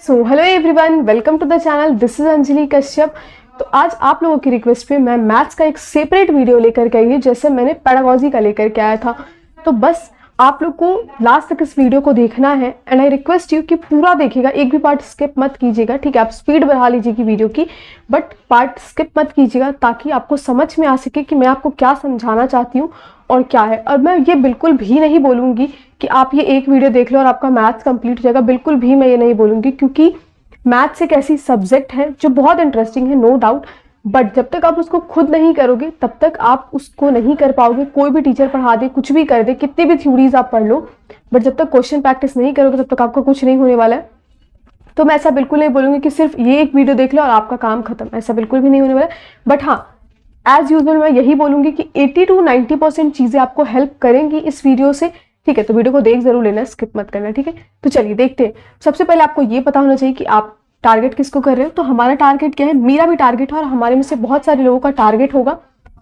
So hello everyone, welcome to the channel. This is Anjali Kashyap. तो आज आप लोगों की रिक्वेस्ट पे मैं मैथ्स का एक सेपरेट वीडियो लेकर के आई हूँ, जैसे मैंने पेडागोजी का लेकर के आया था। तो बस आप लोग को लास्ट तक इस वीडियो को देखना है एंड आई रिक्वेस्ट यू कि पूरा देखिएगा, एक भी पार्ट स्किप मत कीजिएगा। ठीक है, आप स्पीड बढ़ा लीजिएगा वीडियो की, बट पार्ट स्किप मत कीजिएगा ताकि आपको समझ में आ सके कि मैं आपको क्या समझाना चाहती हूँ और क्या है। और मैं ये बिल्कुल भी नहीं बोलूँगी कि आप ये एक वीडियो देख लो और आपका मैथ्स कंप्लीट हो जाएगा, बिल्कुल भी मैं ये नहीं बोलूँगी, क्योंकि मैथ्स एक ऐसी सब्जेक्ट है जो बहुत इंटरेस्टिंग है, नो डाउट, बट जब तक आप उसको खुद नहीं करोगे तब तक आप उसको नहीं कर पाओगे। कोई भी टीचर पढ़ा दे, कुछ भी कर दे, कितनी भी थ्योरीज आप पढ़ लो, बट जब तक क्वेश्चन प्रैक्टिस नहीं करोगे तब तक आपका कुछ नहीं होने वाला है। तो मैं ऐसा बिल्कुल नहीं बोलूँगी कि सिर्फ ये एक वीडियो देख लो और आपका काम खत्म, ऐसा बिल्कुल भी नहीं होने वाला है। बट हाँ, एज यूजुअल मैं यही बोलूँगी कि 80 to 90% चीज़ें आपको हेल्प करेंगी इस वीडियो से। ठीक है, तो वीडियो को देख जरूर लेना, स्किप मत करना। ठीक है, तो चलिए देखते हैं। सबसे पहले आपको ये पता होना चाहिए कि आप टारगेट किसको कर रहे हो। तो हमारा टारगेट क्या है, मेरा भी टारगेट है और हमारे में से बहुत सारे लोगों का टारगेट होगा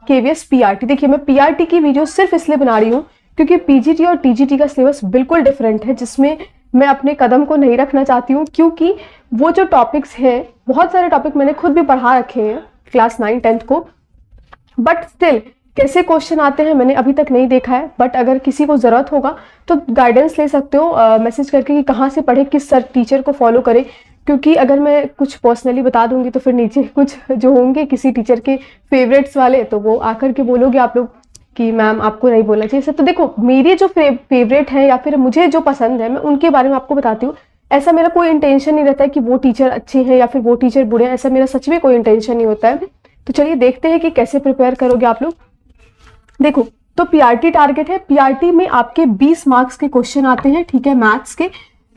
केवीएस पीआरटी। देखिए, मैं पीआरटी की वीडियो सिर्फ इसलिए बना रही हूँ क्योंकि पीजीटी और टीजीटी का सिलेबस बिल्कुल डिफरेंट है, जिसमें मैं अपने कदम को नहीं रखना चाहती हूँ, क्योंकि वो जो टॉपिक्स हैं, बहुत सारे टॉपिक मैंने खुद भी पढ़ा रखे हैं क्लास 9-10 को, बट स्टिल कैसे क्वेश्चन आते हैं मैंने अभी तक नहीं देखा है। बट अगर किसी को ज़रूरत होगा तो गाइडेंस ले सकते हो मैसेज करके कि कहाँ से पढ़े, किस सर टीचर को फॉलो करें, क्योंकि अगर मैं कुछ पर्सनली बता दूंगी तो फिर नीचे कुछ जो होंगे किसी टीचर के फेवरेट्स वाले, तो वो आकर के बोलोगे आप लोग कि मैम आपको नहीं बोलना चाहिए सर। तो देखो, मेरी जो फेवरेट है या फिर मुझे जो पसंद है मैं उनके बारे में आपको बताती हूँ। ऐसा मेरा कोई इंटेंशन नहीं रहता है कि वो टीचर अच्छे हैं या फिर वो टीचर बुरे हैं, ऐसा मेरा सच में कोई इंटेंशन नहीं होता है। तो चलिए देखते हैं कि कैसे प्रिपेयर करोगे आप लोग। देखो, तो पीआरटी टारगेट है, पीआरटी में आपके 20 मार्क्स के क्वेश्चन आते हैं, ठीक है, मैथ्स के।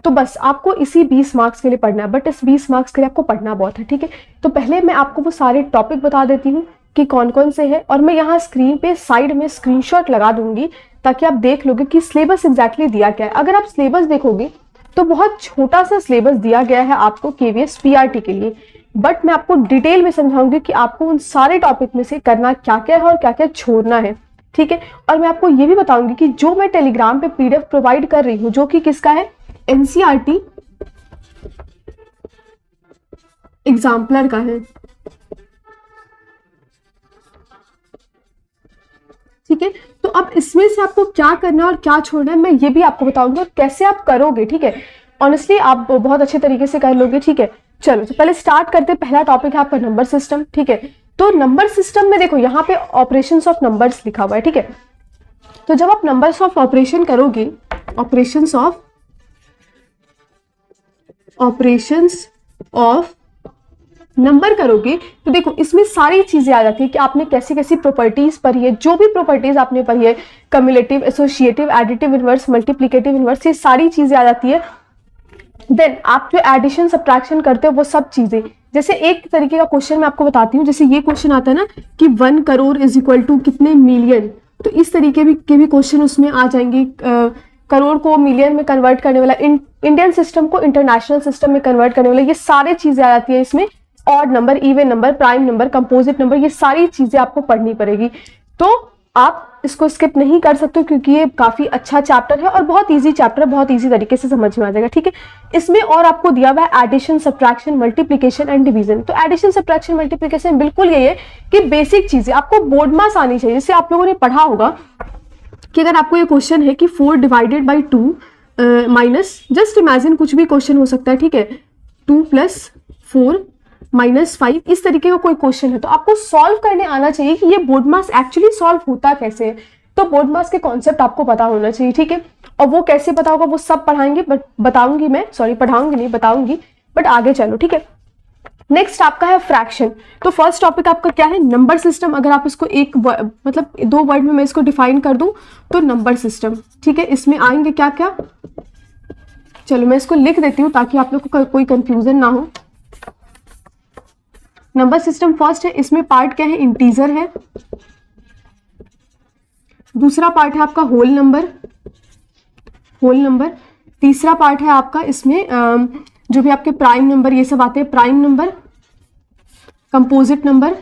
तो बस आपको इसी 20 मार्क्स के लिए पढ़ना है, बट इस 20 मार्क्स के लिए आपको पढ़ना बहुत है। ठीक है, तो पहले मैं आपको वो सारे टॉपिक बता देती हूँ कि कौन कौन से हैं, और मैं यहाँ स्क्रीन पे साइड में स्क्रीनशॉट लगा दूंगी ताकि आप देख लोगे कि सिलेबस एग्जैक्टली दिया क्या है। अगर आप सिलेबस देखोगे तो बहुत छोटा सा सिलेबस दिया गया है आपको केवीएस पीआरटी के लिए, बट मैं आपको डिटेल में समझाऊंगी कि आपको उन सारे टॉपिक में से करना क्या क्या है और क्या क्या छोड़ना है। ठीक है, और मैं आपको ये भी बताऊंगी कि जो मैं टेलीग्राम पे पीडीएफ प्रोवाइड कर रही हूँ, जो कि किसका है, एनसीईआरटी एग्जाम्पलर का है। ठीक है, तो अब इसमें से आपको क्या करना है और क्या छोड़ना है मैं ये भी आपको बताऊंगी, और कैसे आप करोगे। ठीक है, ऑनेस्टली आप बहुत अच्छे तरीके से कर लोगे। ठीक है, चलो तो पहले स्टार्ट करते हैं। पहला टॉपिक है आपका नंबर सिस्टम। ठीक है, तो नंबर सिस्टम में देखो यहाँ पे ऑपरेशंस ऑफ नंबर्स लिखा हुआ है। ठीक है, तो जब आप नंबर्स ऑफ ऑपरेशन करोगे, ऑपरेशंस ऑफ नंबर करोगे, तो देखो इसमें सारी चीजें आ जाती है कि आपने कैसी कैसी प्रॉपर्टीज पढ़ी है। जो भी प्रॉपर्टीज आपने पढ़ी है, cumulative, associative, additive inverse, multiplicative inverse, ये सारी चीजें आ जाती है। देन आप जो एडिशन सब्ट्रैक्शन करते हो वो सब चीजें, जैसे एक तरीके का क्वेश्चन मैं आपको बताती हूँ। जैसे ये क्वेश्चन आता है ना कि 1 करोड़ इज इक्वल टू कितने मिलियन, तो इस तरीके के भी क्वेश्चन उसमें आ जाएंगे। करोड़ को मिलियन में कन्वर्ट करने वाला, इंडियन सिस्टम को इंटरनेशनल सिस्टम में कन्वर्ट करने वाला, ये सारी चीजें आ जाती है इसमें। Odd number, even number, prime number, composite number, ये सारी चीजें आपको पढ़नी पड़ेगी। तो आप इसको स्किप नहीं कर सकते क्योंकि ये काफी अच्छा चैप्टर है और बहुत इजी चैप्टर है, बहुत इजी तरीके से समझ में आ जाएगा। ठीक है, इसमें और आपको दिया हुआ है addition, subtraction, multiplication and division. तो एडिशन, सब्ट्रैक्शन, मल्टीप्लिकेशन बिल्कुल यही है कि बेसिक चीजें आपको बोर्ड मास आनी चाहिए। जैसे आप लोगों ने पढ़ा होगा कि अगर आपको ये क्वेश्चन है कि 4 divided by 2 minus, just imagine कुछ भी क्वेश्चन हो सकता है। ठीक है, 2 + 4 - 5, इस तरीके का कोई क्वेश्चन है तो आपको सॉल्व करने आना चाहिए कि ये बोर्ड मास एक्चुअली सॉल्व होता कैसे है। तो बोर्ड मास के कॉन्सेप्ट आपको पता होना चाहिए। ठीक है, और वो कैसे पता होगा वो सब पढ़ाएंगे, बट बताऊंगी मैं, सॉरी पढ़ाऊंगी नहीं, बताऊंगी, बट आगे चलो। ठीक है, नेक्स्ट आपका है फ्रैक्शन। तो फर्स्ट टॉपिक आपका क्या है, नंबर सिस्टम। अगर आप इसको एक मतलब 2 वर्ड में मैं इसको डिफाइन कर दूं तो नंबर सिस्टम। ठीक है, इसमें आएंगे क्या क्या, चलो मैं इसको लिख देती हूँ ताकि आप लोग को कोई कंफ्यूजन ना हो। नंबर सिस्टम फर्स्ट है, इसमें पार्ट क्या है, इंटीजर है। दूसरा पार्ट है आपका होल नंबर। तीसरा पार्ट है आपका इसमें जो भी आपके प्राइम नंबर ये सब आते हैं, prime number, composite number,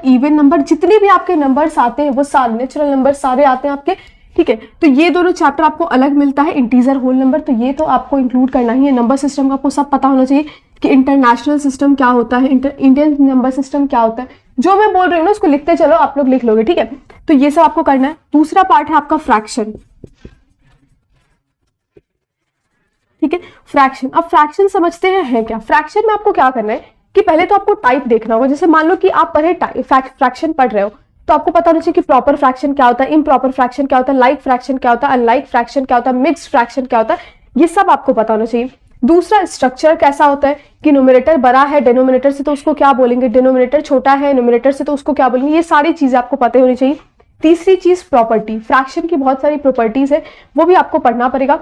even number, जितने भी आपके नंबर्स आते हैं वो सारे नेचुरल नंबर सारे आते हैं आपके ठीक है। तो ये दोनों चैप्टर आपको अलग मिलता है, इंटीजर, होल नंबर, तो ये तो आपको इंक्लूड करना ही है। नंबर सिस्टम का आपको सब पता होना चाहिए कि इंटरनेशनल सिस्टम क्या होता है, इंडियन नंबर सिस्टम क्या होता है। जो मैं बोल रही हूँ ना उसको लिखते चलो, आप लोग लिख लोगे, ठीक है। तो ये सब आपको करना है। दूसरा पार्ट है आपका फ्रैक्शन, ठीक है। फ्रैक्शन, अब फ्रैक्शन समझते हैं है क्या। फ्रैक्शन में आपको क्या करना है कि पहले तो आपको टाइप देखना होगा। जैसे मान लो कि आप फ्रैक्शन पढ़ रहे हो, तो आपको पता होना चाहिए कि प्रॉपर फ्रैक्शन क्या होता है, इम्प्रॉपर फ्रैक्शन क्या होता है, लाइक फ्रैक्शन क्या होता है, अनलाइक फ्रैक्शन क्या होता है, मिक्स्ड फ्रैक्शन क्या होता है, ये सब आपको पता होना चाहिए। दूसरा, स्ट्रक्चर कैसा होता है कि न्यूमरेटर बड़ा है डिनोमिनेटर से तो उसको क्या बोलेंगे, डिनोमिनेटर छोटा है न्यूमरेटर से तो उसको क्या बोलेंगे, ये सारी चीजें आपको पता होनी चाहिए। तीसरी चीज प्रॉपर्टी, फ्रैक्शन की बहुत सारी प्रॉपर्टीज है, वो भी आपको पढ़ना पड़ेगा,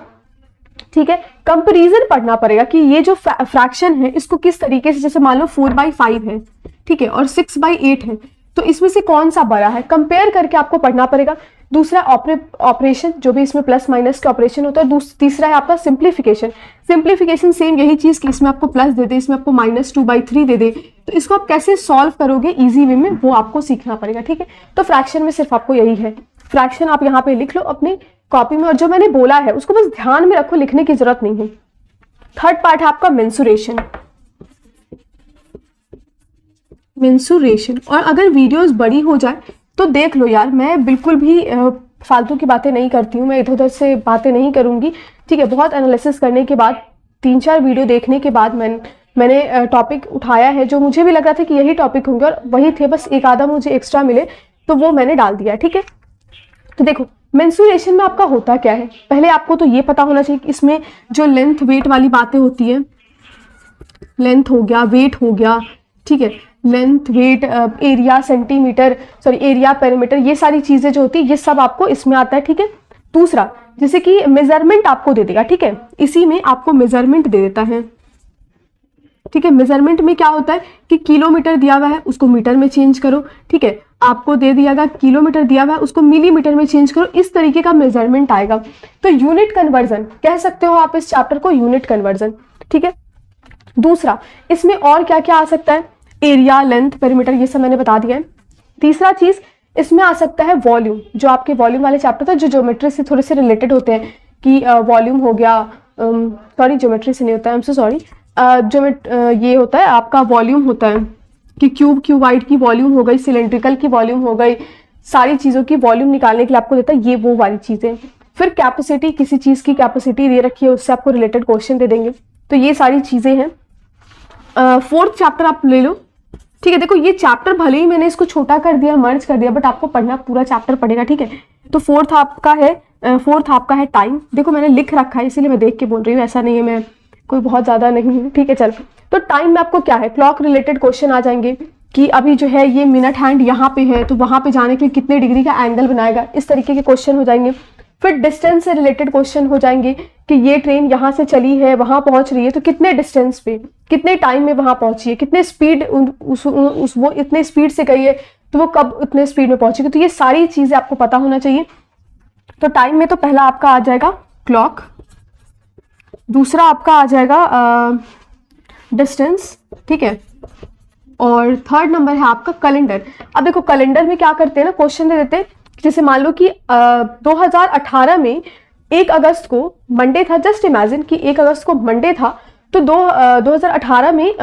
ठीक है। कंपैरिजन पढ़ना पड़ेगा कि ये जो फ्रैक्शन है इसको किस तरीके से, जैसे मान लो 4/5 है, ठीक है, और 6/8 है, तो इसमें से कौन सा बड़ा है, कंपेयर करके आपको पढ़ना पड़ेगा। दूसरा, ऑपरेशन, जो भी इसमें प्लस माइनस के ऑपरेशन होता है। तीसरा है आपका सिंप्लीफिकेशन। सिंप्लीफिकेशन सेम यही चीज कि इसमें आपको प्लस दे दे, इसमें आपको -2/3 दे दे, तो इसको आप कैसे सॉल्व करोगे इजी वे में, वो आपको सीखना पड़ेगा, ठीक है। तो फ्रैक्शन में सिर्फ आपको यही है। फ्रैक्शन आप यहाँ पे लिख लो अपनी कॉपी में, और जो मैंने बोला है उसको बस ध्यान में रखो, लिखने की जरूरत नहीं है। थर्ड पार्ट है आपका मेंसुरेशन। मेंसुरेशन, और अगर वीडियोस बड़ी हो जाए तो देख लो यार, मैं बिल्कुल भी फालतू की बातें नहीं करती हूँ, मैं इधर उधर से बातें नहीं करूंगी, ठीक है। बहुत एनालिसिस करने के बाद, 3-4 वीडियो देखने के बाद मैंने टॉपिक उठाया है जो मुझे भी लग रहा था कि यही टॉपिक होंगे, और वही थे, बस एक आधा मुझे एक्स्ट्रा मिले तो वो मैंने डाल दिया, ठीक है। तो देखो मेंसुरेशन में आपका होता क्या है, पहले आपको तो ये पता होना चाहिए कि इसमें जो लेंथ वेट वाली बातें होती है, लेंथ हो गया, वेट हो गया, ठीक है, length wait, area centimetre, sorry area perimeter, ये सारी चीजें जो होती है ये सब आपको इसमें आता है, ठीक है। दूसरा, जैसे कि मेजरमेंट आपको दे देगा, ठीक है, इसी में आपको मेजरमेंट दे देता है, ठीक है। मेजरमेंट में क्या होता है कि किलोमीटर दिया हुआ है उसको मीटर में चेंज करो, ठीक है, आपको दे दिया गया किलोमीटर दिया हुआ है उसको मिलीमीटर में चेंज करो, इस तरीके का मेजरमेंट आएगा। तो यूनिट कन्वर्जन कह सकते हो आप इस चैप्टर को, यूनिट कन्वर्जन, ठीक है। दूसरा, इसमें और क्या क्या आ सकता है, एरिया, लेंथ, पेरीमीटर, ये सब मैंने बता दिया है। तीसरा चीज इसमें आ सकता है वॉल्यूम, जो आपके वॉल्यूम वाले चैप्टर था जो ज्योमेट्री से थोड़े से रिलेटेड होते हैं, कि वॉल्यूम हो गया, सॉरी ज्योमेट्री से नहीं होता है, आई एम सो सॉरी, ये होता है आपका वॉल्यूम होता है कि क्यूबाइड की वॉल्यूम हो गई, सिलेंड्रिकल की वॉल्यूम हो गई, सारी चीजों की वॉल्यूम निकालने के लिए आपको देता है, ये वो वाली चीजें। फिर कैपेसिटी, किसी चीज की कैपेसिटी दे रखी है उससे आपको रिलेटेड क्वेश्चन दे देंगे, तो ये सारी चीजें हैं। फोर्थ चैप्टर आप ले लो, ठीक है। देखो ये चैप्टर भले ही मैंने इसको छोटा कर दिया, मर्ज कर दिया, बट आपको पढ़ना पूरा चैप्टर पड़ेगा, ठीक है। तो फोर्थ आपका है टाइम। देखो मैंने लिख रखा है इसीलिए मैं देख के बोल रही हूँ, ऐसा नहीं है मैं कोई बहुत ज्यादा नहीं हूँ, ठीक है। चलो, तो टाइम में आपको क्या है, क्लॉक रिलेटेड क्वेश्चन आ जाएंगे कि अभी जो है ये मिनट हैंड यहाँ पे है तो वहां पे जाने के लिए कितने डिग्री का एंगल बनाएगा, इस तरीके के क्वेश्चन हो जाएंगे। फिर डिस्टेंस से रिलेटेड क्वेश्चन हो जाएंगे कि ये ट्रेन यहाँ से चली है वहां पहुंच रही है तो कितने डिस्टेंस पे, कितने टाइम में वहां पहुंची है, कितने स्पीड वो इतने स्पीड से गई है तो वो कब उतने स्पीड में पहुंचेगी, तो ये सारी चीजें आपको पता होना चाहिए। तो टाइम में तो पहला आपका आ जाएगा क्लॉक, दूसरा आपका आ जाएगा डिस्टेंस, ठीक है, और थर्ड नंबर है आपका कैलेंडर। अब देखो कैलेंडर में क्या करते हैं ना, क्वेश्चन दे देते हैं, जैसे मान लो कि 2018 में 1 अगस्त को मंडे था, जस्ट इमेजिन कि 1 अगस्त को मंडे था, तो 2018 में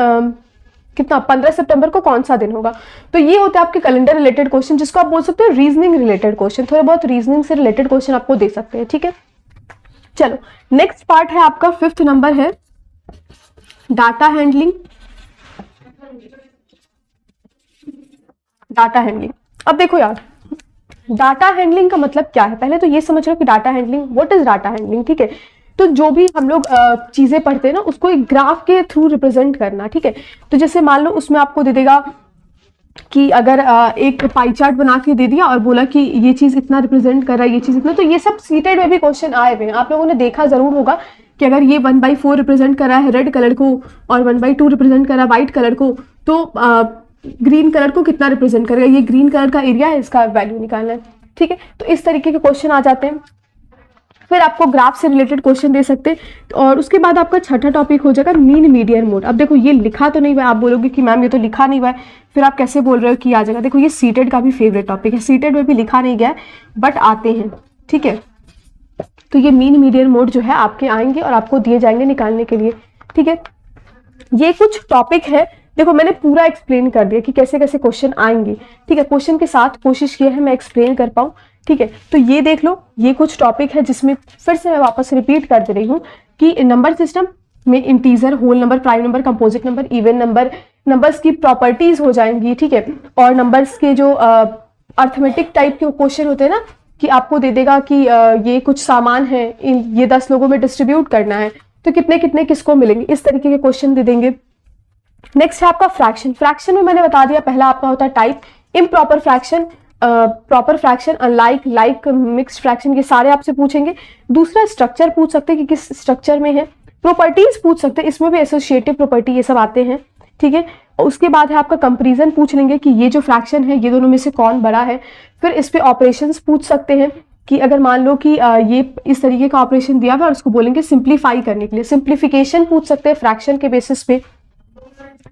कितना 15 सितंबर को कौन सा दिन होगा। तो ये होते हैं आपके कैलेंडर रिलेटेड क्वेश्चन, जिसको आप बोल सकते हो रीजनिंग रिलेटेड क्वेश्चन, थोड़े बहुत रीजनिंग से रिलेटेड क्वेश्चन आपको दे सकते हैं, ठीक है। चलो नेक्स्ट पार्ट है आपका 5th नंबर है डाटा हैंडलिंग। डाटा हैंडलिंग, अब देखो यार डाटा हैंडलिंग का मतलब क्या है, पहले तो ये समझ लो कि data handling, what is data handling, ठीक है। तो जो भी हम लोग चीजें पढ़ते हैं ना उसको एक ग्राफ के थ्रू रिप्रेजेंट करना, ठीक है। तो जैसे मान लो उसमें आपको दे देगा कि अगर एक पाई चार्ट बना के दे दिया और बोला कि ये चीज इतना रिप्रेजेंट कर रहा है, ये चीज इतना, तो ये सब सीटेड में भी क्वेश्चन आए हुए हैं, आप लोगों ने देखा जरूर होगा कि अगर ये 1/4 रिप्रेजेंट कर रहा है रेड कलर को और 1/2 रिप्रेजेंट कर रहा है व्हाइट कलर को, तो ग्रीन कलर को कितना रिप्रेजेंट करेगा, ये ग्रीन कलर का एरिया है, इसका वैल्यू निकालना है, ठीक है। तो इस तरीके के क्वेश्चन आ जाते हैं। फिर आपको ग्राफ से रिलेटेड क्वेश्चन दे सकते हैं, और उसके बाद आपका छठा टॉपिक हो जाएगा मीन मीडियन मोड। अब देखो ये लिखा तो नहीं हुआ, आप बोलोगे कि मैम ये तो लिखा नहीं हुआ है, फिर आप कैसे बोल रहे हो कि आ जाएगा। देखो ये सीटेड का भी फेवरेट टॉपिक है, सीटेड में भी लिखा नहीं गया है बट आते हैं, ठीक है। तो ये मीन मीडियन मोड जो है आपके आएंगे और आपको दिए जाएंगे निकालने के लिए, ठीक है। ये कुछ टॉपिक है, देखो मैंने पूरा एक्सप्लेन कर दिया कि कैसे कैसे क्वेश्चन आएंगे, ठीक है। क्वेश्चन के साथ कोशिश की है मैं एक्सप्लेन कर पाऊँ, ठीक है। तो ये देख लो, ये कुछ टॉपिक है जिसमें फिर से मैं वापस रिपीट कर दे रही हूँ कि नंबर सिस्टम में integer, whole number, prime number, composite number, even number, numbers की प्रॉपर्टीज हो जाएंगी, ठीक है। और नंबर्स के जो अर्थमेटिक टाइप के क्वेश्चन होते हैं ना, कि आपको दे देगा कि ये कुछ सामान है, ये 10 लोगों में डिस्ट्रीब्यूट करना है, तो कितने कितने किसको मिलेंगे, इस तरीके के क्वेश्चन दे देंगे। नेक्स्ट है आपका फ्रैक्शन। फ्रैक्शन में मैंने बता दिया, पहला आपका होता है type improper fraction, proper fraction, unlike, like, mixed fraction, ये सारे आपसे पूछेंगे। दूसरा स्ट्रक्चर पूछ सकते हैं कि किस स्ट्रक्चर में है। प्रॉपर्टीज पूछ सकते हैं, इसमें भी एसोसिएटिव प्रॉपर्टी ये सब आते हैं, ठीक है। उसके बाद है आपका कंपैरिजन पूछ लेंगे कि ये जो फ्रैक्शन है ये दोनों में से कौन बड़ा है। फिर इस पे ऑपरेशंस पूछ सकते हैं कि अगर मान लो कि ये इस तरीके का ऑपरेशन दिया हुआ है और उसको बोलेंगे सिंप्लीफाई करने के लिए, सिंप्लीफिकेशन पूछ सकते हैं फ्रैक्शन के बेसिस पे।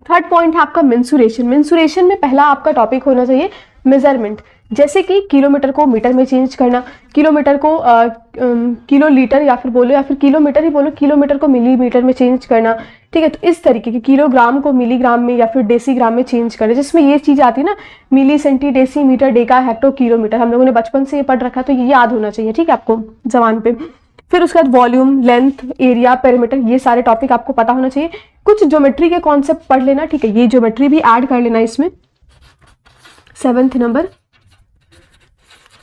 थर्ड पॉइंट है आपका मेंसुरेशन। मेंसुरेशन में पहला आपका टॉपिक होना चाहिए मेजरमेंट, जैसे कि किलोमीटर को मीटर में चेंज करना, किलोमीटर को किलो लीटर या फिर बोलो, या फिर किलोमीटर ही बोलो, किलोमीटर को मिलीमीटर में चेंज करना, ठीक है। तो इस तरीके के किलोग्राम को मिलीग्राम में या फिर डेसीग्राम में चेंज करना, जिसमें ये चीज आती है ना, milli, centi, deci, metre, deka, hecto, kilometre, हम लोगों ने बचपन से ये पढ़ रखा, तो ये याद होना चाहिए, ठीक है, आपको जबान पे। फिर उसके बाद वॉल्यूम, लेंथ, एरिया, पेरीमीटर, ये सारे टॉपिक आपको पता होना चाहिए। कुछ ज्योमेट्री के कॉन्सेप्ट पढ़ लेना, ठीक है, ये ज्योमेट्री भी ऐड कर लेना इसमें, 7th नंबर।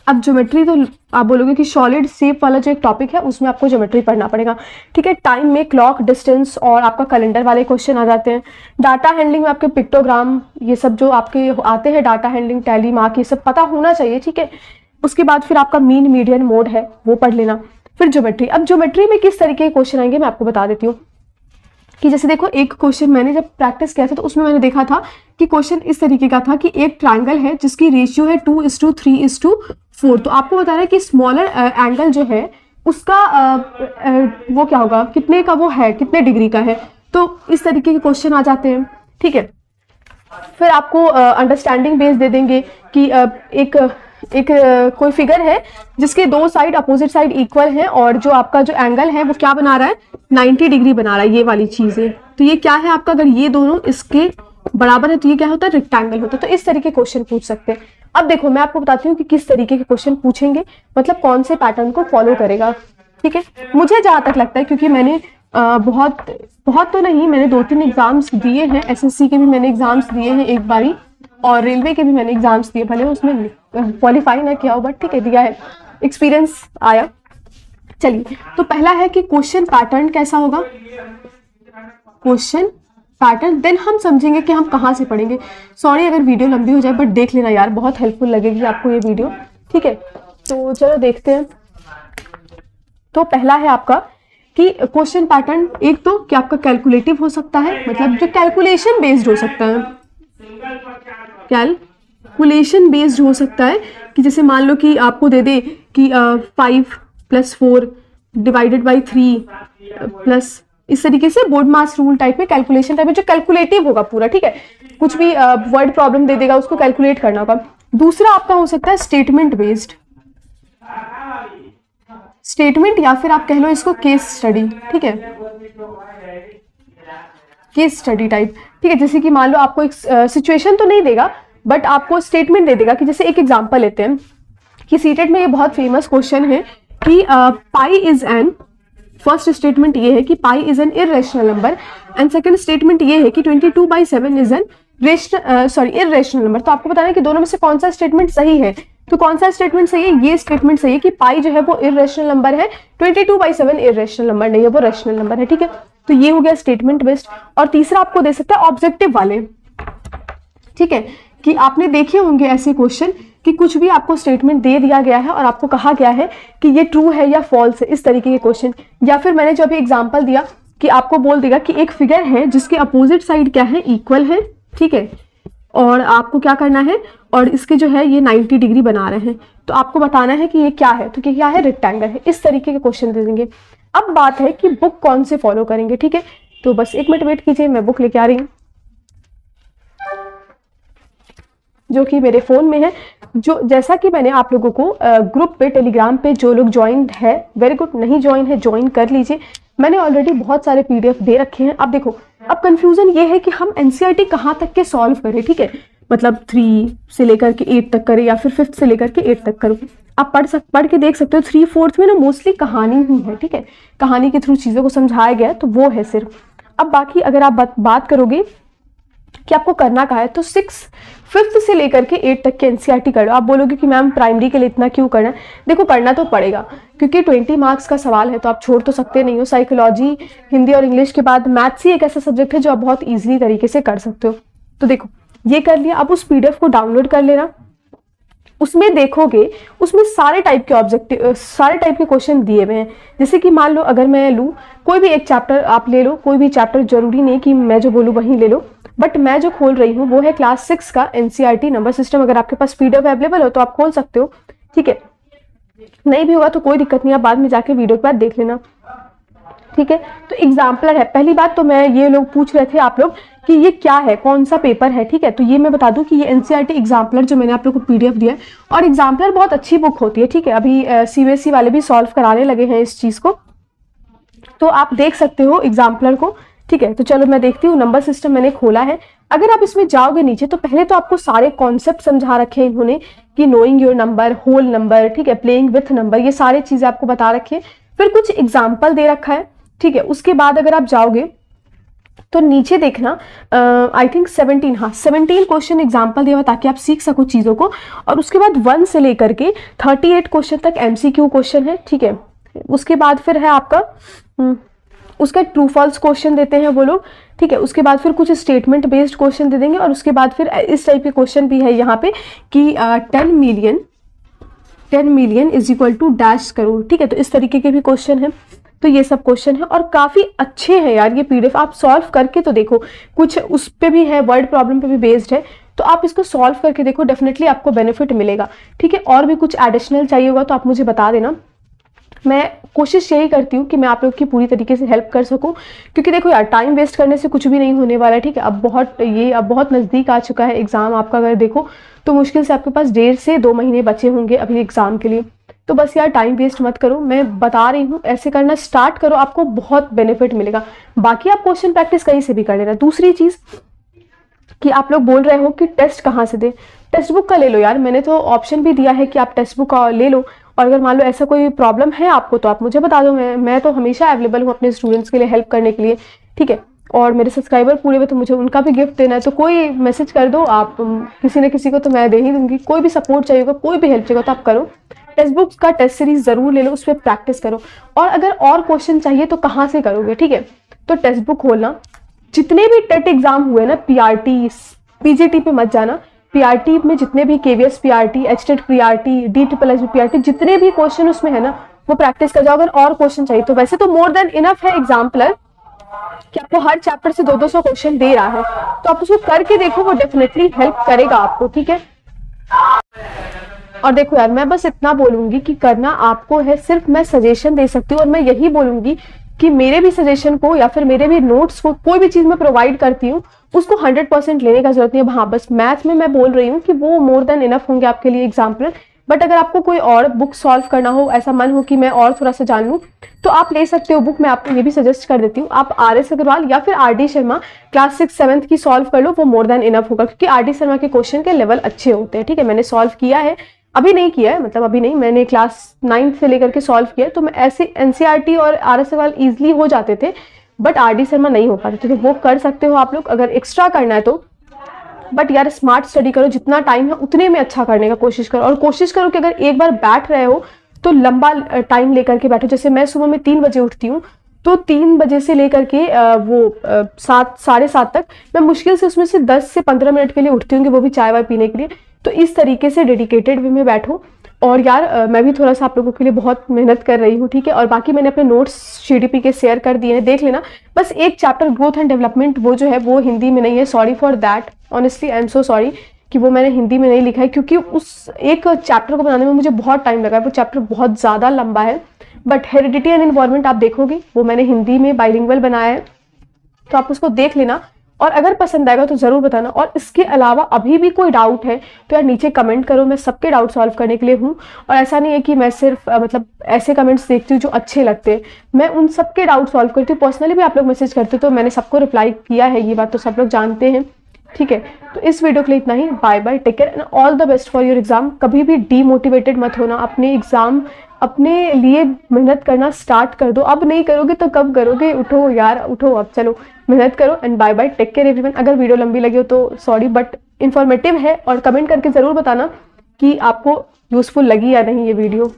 अब ज्योमेट्री तो आप बोलोगे कि सॉलिड शेप वाला जो एक टॉपिक है उसमें आपको ज्योमेट्री पढ़ना पड़ेगा, ठीक है। टाइम में क्लॉक, डिस्टेंस और आपका कैलेंडर वाले क्वेश्चन आ जाते हैं। डाटा हैंडलिंग में आपके पिक्टोग्राम, ये सब जो आपके आते हैं, डाटा हैंडलिंग, टैली, मार्क, ये सब पता होना चाहिए, ठीक है। उसके बाद फिर आपका मीन मीडियन मोड है, वो पढ़ लेना। फिर ज्योमेट्री। अब ज्योमेट्री में किस तरीके के क्वेश्चन आएंगे मैं आपको बता देती हूँ कि जैसे देखो, एक क्वेश्चन मैंने जब प्रैक्टिस किया था तो उसमें मैंने देखा था कि क्वेश्चन इस तरीके का था कि एक ट्रायंगल है जिसकी रेशियो है 2:3:4। तो आपको बता रहा है कि स्मॉलर एंगल जो है उसका वो क्या होगा, कितने का वो है, कितने डिग्री का है। तो इस तरीके के क्वेश्चन आ जाते हैं, ठीक है। फिर आपको अंडरस्टैंडिंग बेस दे देंगे कि एक कोई फिगर है जिसके दो साइड, अपोजिट साइड इक्वल है, और जो आपका जो एंगल है वो क्या बना रहा है, 90 डिग्री बना रहा है, ये वाली चीज है। तो ये क्या है आपका, अगर ये दोनों इसके बराबर है तो ये क्या होता है, रेक्टेंगल होता है। तो इस तरीके के क्वेश्चन पूछ सकते हैं। अब देखो मैं आपको बताती हूँ कि किस तरीके के क्वेश्चन पूछेंगे, मतलब कौन से पैटर्न को फॉलो करेगा, ठीक है। मुझे जहां तक लगता है, क्योंकि मैंने बहुत तो नहीं, मैंने 2-3 एग्जाम्स दिए हैं, एसएससी के भी मैंने एग्जाम्स दिए हैं एक बारी, और रेलवे के भी मैंने एग्जाम्स दिए, भले उसमें क्वालिफाई ना किया हो, बट ठीक है, दिया है, एक्सपीरियंस आया। चलिए, तो पहला है कि क्वेश्चन पैटर्न कैसा होगा, क्वेश्चन पैटर्न, देन हम समझेंगे कि हम कहाँ से पढ़ेंगे। सॉरी अगर वीडियो लंबी हो जाए, बट देख लेना यार, बहुत हेल्पफुल लगेगी आपको ये वीडियो, ठीक है। तो चलो देखते हैं। तो पहला है आपका कि क्वेश्चन पैटर्न, एक तो कि आपका कैलकुलेटिव हो सकता है, मतलब जो कैलकुलेशन बेस्ड हो सकता है, कैलकुलेशन बेस्ड हो सकता है, कि जैसे मान लो कि आपको दे दे कि 5 + 4 डिवाइडेड बाई 3 प्लस, इस तरीके से बोर्ड मास रूल टाइप में, कैलकुलेशन टाइप में, जो कैलकुलेटिव होगा पूरा, ठीक है। कुछ भी वर्ड प्रॉब्लम दे देगा, उसको कैलकुलेट करना होगा। दूसरा आपका हो सकता है स्टेटमेंट बेस्ड, स्टेटमेंट, या फिर आप कह लो इसको केस स्टडी, ठीक है, केस स्टडी टाइप, ठीक है। जैसे कि मान लो आपको एक सिचुएशन तो नहीं देगा, बट आपको स्टेटमेंट दे देगा, कि जैसे एक एग्जांपल लेते हैं कि सीटेट में ये बहुत फेमस क्वेश्चन है कि pi is an, first statement ये है कि pi is an irrational number, and second statement ये है कि 22/7 इज एन इररेशनल नंबर। तो आपको बताना है कि दोनों में से कौन सा स्टेटमेंट सही है। तो कौन सा स्टेटमेंट सही है, ये स्टेटमेंट सही है कि पाई जो है वो इररेशनल नंबर है, 22/7 इररेशनल नंबर नहीं है, वो रेशनल नंबर है, ठीक है। तो ये हो गया स्टेटमेंट बेस्ड। और तीसरा आपको दे सकता है ऑब्जेक्टिव वाले, ठीक है, कि आपने देखे होंगे ऐसे क्वेश्चन कि कुछ भी आपको स्टेटमेंट दे दिया गया है और आपको कहा गया है कि ये ट्रू है या फॉल्स है, इस तरीके के क्वेश्चन। या फिर मैंने जो अभी एग्जांपल दिया कि आपको बोल देगा कि एक फिगर है जिसके अपोजिट साइड क्या है, इक्वल है, ठीक है, और आपको क्या करना है, और इसके जो है ये 90 डिग्री बना रहे हैं, तो आपको बताना है कि ये क्या है, तो क्या है, रेक्टेंगल है। इस तरीके के क्वेश्चन दे देंगे। अब बात है कि बुक कौन से फॉलो करेंगे, ठीक है। तो बस 1 मिनट वेट कीजिए, मैं बुक लेके आ रही हूँ। जो कि मेरे फ़ोन में है, जो जैसा कि मैंने आप लोगों को ग्रुप पे टेलीग्राम पे जो लोग ज्वाइन है वेरी गुड, नहीं ज्वाइन है ज्वाइन कर लीजिए। मैंने ऑलरेडी बहुत सारे PDF दे रखे हैं। अब देखो, अब कंफ्यूजन ये है कि हम NCERT कहाँ तक के सॉल्व करें, ठीक है, मतलब 3 से लेकर के 8 तक करें या फिर 5th से लेकर के 8 तक करो। आप पढ़ के देख सकते हो 3/4 में ना मोस्टली कहानी ही है, ठीक है, कहानी के थ्रू चीज़ों को समझाया गया है, तो वो है सिर्फ। अब बाकी अगर आप बात करोगे कि आपको करना क्या है, तो 5th से लेकर के 8 तक के NCERT कर लो। आप बोलोगे कि मैम प्राइमरी के लिए इतना क्यों करना है? देखो, पढ़ना तो पड़ेगा क्योंकि 20 मार्क्स का सवाल है, तो आप छोड़ तो सकते नहीं हो। साइकोलॉजी, हिंदी और इंग्लिश के बाद मैथ्स ही एक ऐसा सब्जेक्ट है जो आप बहुत ईजिली तरीके से कर सकते हो। तो देखो, ये कर लिया। अब उस PDF को डाउनलोड कर लेना। उसमें देखोगे, उसमें सारे टाइप के क्वेश्चन दिए हुए हैं। जैसे कि मान लो अगर मैं लूँ कोई भी एक चैप्टर, आप ले लो कोई भी चैप्टर, जरूरी नहीं कि मैं जो बोलूँ वहीं ले लो, बट मैं जो खोल रही हूँ वो है क्लास 6 का NCERT नंबर सिस्टम। अगर आपके पास PDF अवेलेबल हो तो आप खोल सकते हो, ठीक है। नहीं भी होगा तो कोई दिक्कत नहीं, आप बाद में जाके वीडियो के बाद देख लेना, ठीक है। तो एग्जाम्पलर है। पहली बात तो मैं, ये लोग पूछ रहे थे आप लोग कि ये क्या है, कौन सा पेपर है, ठीक है, तो ये मैं बता दूं कि ये NCERT एग्जाम्पलर जो मैंने आप लोग को PDF दिया है, और एग्जाम्पलर बहुत अच्छी बुक होती है, ठीक है। अभी CBSE वाले भी सॉल्व कराने लगे हैं इस चीज़ को, तो आप देख सकते हो एग्जाम्पलर को, ठीक है। तो चलो मैं देखती हूँ। नंबर सिस्टम मैंने खोला है। अगर आप इसमें जाओगे नीचे तो पहले तो आपको सारे कॉन्सेप्ट समझा रखे हैं इन्होंने कि knowing your number, whole number, ठीक है, प्लेइंग विथ नंबर, ये सारी चीज़ें आपको बता रखी है। फिर कुछ एग्जाम्पल दे रखा है, ठीक है। उसके बाद अगर आप जाओगे तो नीचे देखना, आई थिंक 17 क्वेश्चन एग्जाम्पल दिया हुआ ताकि आप सीख सको चीज़ों को। और उसके बाद 1 से लेकर के 38 क्वेश्चन तक MCQ क्वेश्चन है, ठीक है। उसके बाद फिर है आपका उसका ट्रू फॉल्स क्वेश्चन देते हैं वो लोग, ठीक है। उसके बाद फिर कुछ स्टेटमेंट बेस्ड क्वेश्चन दे देंगे, और उसके बाद फिर इस टाइप के क्वेश्चन भी है यहाँ पे कि 10 million is equal to dash crore, ठीक है। तो इस तरीके के भी क्वेश्चन है। तो ये सब क्वेश्चन है और काफ़ी अच्छे हैं यार ये PDF। आप सॉल्व करके तो देखो, कुछ उस पर भी है, वर्ड प्रॉब्लम पे भी बेस्ड है, तो आप इसको सॉल्व करके देखो, डेफिनेटली आपको बेनिफिट मिलेगा, ठीक है। और भी कुछ एडिशनल चाहिए होगा तो आप मुझे बता देना। मैं कोशिश यही करती हूँ कि मैं आप लोग की पूरी तरीके से हेल्प कर सकूँ, क्योंकि देखो यार, टाइम वेस्ट करने से कुछ भी नहीं होने वाला है, ठीक है। अब बहुत नज़दीक आ चुका है एग्ज़ाम आपका। अगर देखो तो मुश्किल से आपके पास 1.5 से 2 महीने बचे होंगे अभी एग्ज़ाम के लिए। तो बस यार टाइम वेस्ट मत करो, मैं बता रही हूँ, ऐसे करना स्टार्ट करो, आपको बहुत बेनिफिट मिलेगा। बाकी आप क्वेश्चन प्रैक्टिस कहीं से भी कर लेना। दूसरी चीज़ कि आप लोग बोल रहे हो कि टेस्ट कहाँ से दे, टेक्स्ट बुक का ले लो यार। मैंने तो ऑप्शन भी दिया है कि आप टेक्स्ट बुक का ले लो, और अगर मान लो ऐसा कोई प्रॉब्लम है आपको तो आप मुझे बता दो। मैं तो हमेशा अवेलेबल हूँ अपने स्टूडेंट्स के लिए हेल्प करने के लिए, ठीक है। और मेरे सब्सक्राइबर पूरे हुए तो मुझे उनका भी गिफ्ट देना है, तो कोई मैसेज कर दो आप, किसी न किसी को तो मैं दे ही दूंगी। कोई भी सपोर्ट चाहिए होगा, कोई भी हेल्प चाहिए तो आप करो। टेक्स्ट बुक्स का टेस्ट सीरीज जरूर ले लो, उस पर प्रैक्टिस करो। और अगर और क्वेश्चन चाहिए तो कहाँ से करोगे, ठीक है। तो टेक्स्ट बुक खोलना, जितने भी टेट एग्जाम हुए ना, PRT PGT पे मत जाना, PRT में जितने भी KVS PRT, HTET PRT, DSSS PRT, जितने भी क्वेश्चन उसमें है ना वो प्रैक्टिस कर जाओ। अगर और क्वेश्चन चाहिए तो वैसे तो मोर देन इनफ है एग्जाम्पलर कि आपको हर चैप्टर से 200 क्वेश्चन दे रहा है, तो आप उसको करके देखो, वो डेफिनेटली हेल्प करेगा आपको, ठीक है। और देखो यार, मैं बस इतना बोलूंगी कि करना आपको है, सिर्फ मैं सजेशन दे सकती हूँ। और मैं यही बोलूंगी कि मेरे भी सजेशन को या फिर मेरे भी नोट्स को, कोई भी चीज मैं प्रोवाइड करती हूँ उसको 100% लेने का जरूरत नहीं है। हाँ, बस मैथ में मैं बोल रही हूँ कि वो मोर देन इनफ होंगे आपके लिए एग्जाम्पलर। बट अगर आपको कोई और बुक सॉल्व करना हो, ऐसा मन हो कि मैं और थोड़ा सा जान लूँ, तो आप ले सकते हो बुक। मैं आपको ये भी सजेस्ट कर देती हूँ, आप RS अग्रवाल या फिर RD शर्मा क्लास 6 7th की सॉल्व कर लो, वो मोर देन इनफ होगा। क्योंकि RD शर्मा के क्वेश्चन के लेवल अच्छे होते हैं, ठीक है। मैंने सॉल्व किया है, अभी नहीं किया है, मतलब अभी नहीं, मैंने क्लास 9th से लेकर के सॉल्व किया है, तो मैं ऐसे NCERT और RS अग्रवाल ईजिली हो जाते थे, बट RD शर्मा नहीं हो पाते थे। तो वो कर सकते हो आप लोग अगर एक्स्ट्रा करना है तो। बट यार स्मार्ट स्टडी करो, जितना टाइम है उतने में अच्छा करने का कोशिश करो। और कोशिश करो कि अगर एक बार बैठ रहे हो तो लंबा टाइम लेकर के बैठो। जैसे मैं सुबह में 3 बजे उठती हूँ, तो 3 बजे से लेकर के 7 साढ़े 7 तक मैं मुश्किल से उसमें से 10 से 15 मिनट के लिए उठती हूँ, वो भी चाय वाय पीने के लिए। तो इस तरीके से डेडिकेटेड वे में बैठो। और यार मैं भी थोड़ा सा आप लोगों के लिए बहुत मेहनत कर रही हूँ, ठीक है। और बाकी मैंने अपने नोट्स GDP के शेयर कर दिए हैं, देख लेना। बस एक चैप्टर ग्रोथ एंड डेवलपमेंट वो जो है वो हिंदी में नहीं है, sorry for that, honestly I am so sorry कि वो मैंने हिंदी में नहीं लिखा है, क्योंकि उस एक चैप्टर को बनाने में मुझे बहुत टाइम लगा है, वो चैप्टर बहुत ज़्यादा लंबा है। बट हेरिडिटी एंड इन्वायरमेंट आप देखोगे वो मैंने हिंदी में बाइलिंगुअल बनाया है, तो आप उसको देख लेना। और अगर पसंद आएगा तो ज़रूर बताना। और इसके अलावा अभी भी कोई डाउट है तो यार नीचे कमेंट करो, मैं सबके डाउट सॉल्व करने के लिए हूँ। और ऐसा नहीं है कि मैं सिर्फ मतलब ऐसे कमेंट्स देखती हूँ जो अच्छे लगते हैं, मैं उन सबके डाउट सॉल्व करती हूँ। पर्सनली भी आप लोग मैसेज करते हो तो मैंने सबको रिप्लाई किया है, ये बात तो सब लोग जानते हैं। ठीक है, तो इस वीडियो के लिए इतना ही। Bye bye, take care and all the best for your exam. कभी भी डीमोटिवेटेड मत होना, अपने एग्जाम अपने लिए मेहनत करना स्टार्ट कर दो। अब नहीं करोगे तो कब करोगे? उठो यार, उठो अब, चलो मेहनत करो। And bye bye, take care everyone. अगर वीडियो लंबी लगी हो तो सॉरी, बट इन्फॉर्मेटिव है और कमेंट करके ज़रूर बताना कि आपको यूजफुल लगी या नहीं ये वीडियो।